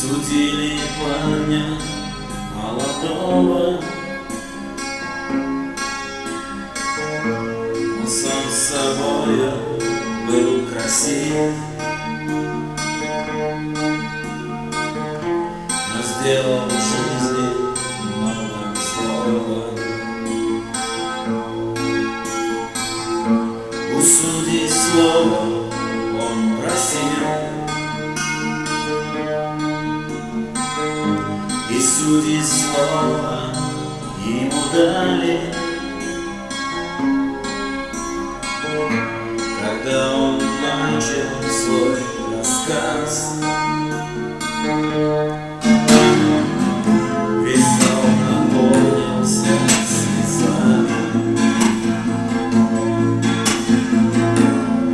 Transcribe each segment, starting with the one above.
Судили парня молодого, он сам с собою был красив, но сделал в жизни много злого. У судей слова он просил, и судьи слова ему дали. Когда он начал свой рассказ, весь зал наполнился слезами.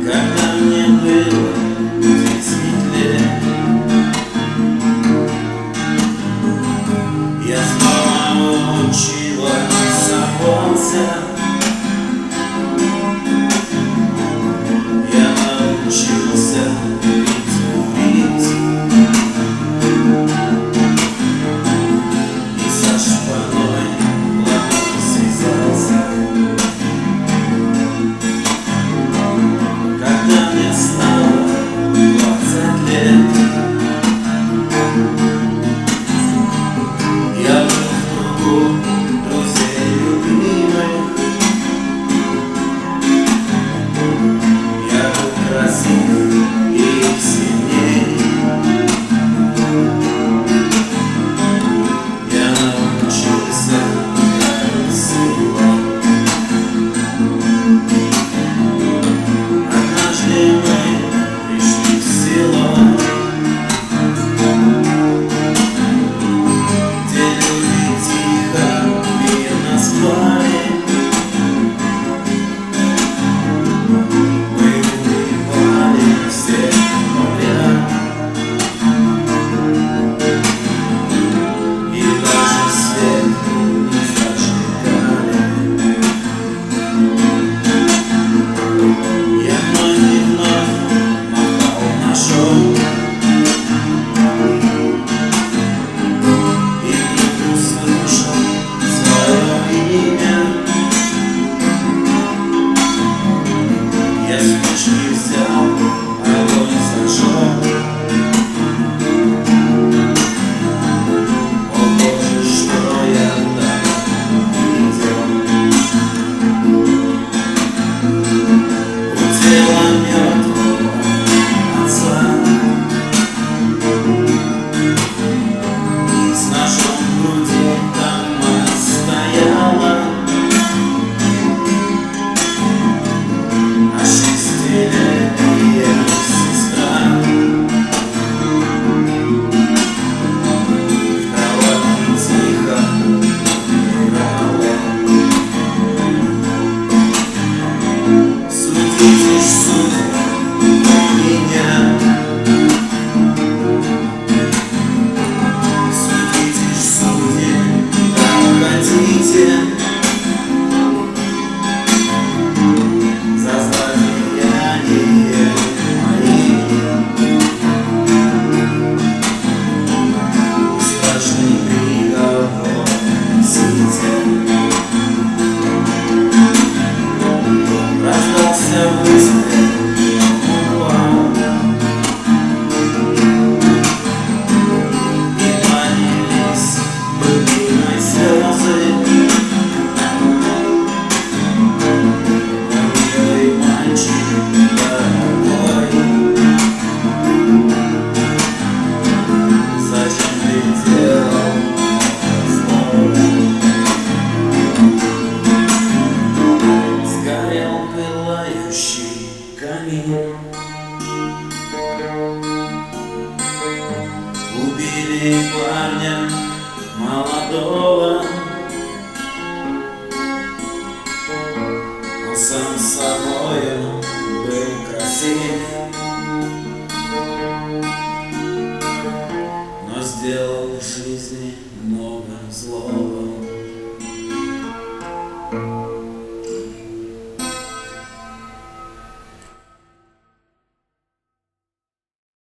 Когда мне было 10 лет, я снова учила забылся. Я научился пить, курить, и со шпаной плавно связался. Когда мне стало 20 лет, я был в кругу друзей любимых. Я был красив и сильней. Я научился красиво. Однажды мы пришли в село, где люди тихо, мирно спали. Мы убивали всех подряд, и даже свет не зажигали. Я вновь и вновь махал ножом, и вдруг услышал свое имя. Я спички взял, огонь зажег. О Боже, что я там видел! У тела мертвого отца с ножом в груди там стояла, а 6-летняя сестра в кровати тихо умирала. Судите ж, судьи, меня, судите ж, судьи, как хотите, за злодеяния мои. Страшный приговор несите. Раздался выстрел, упал, и полились любимой слезы. Милый мальчик дорогой, зачем ты делал зло? Сгорел пылающий камин, убили парня молодого. Он сам с собою был красив, но сделал в жизни много злого.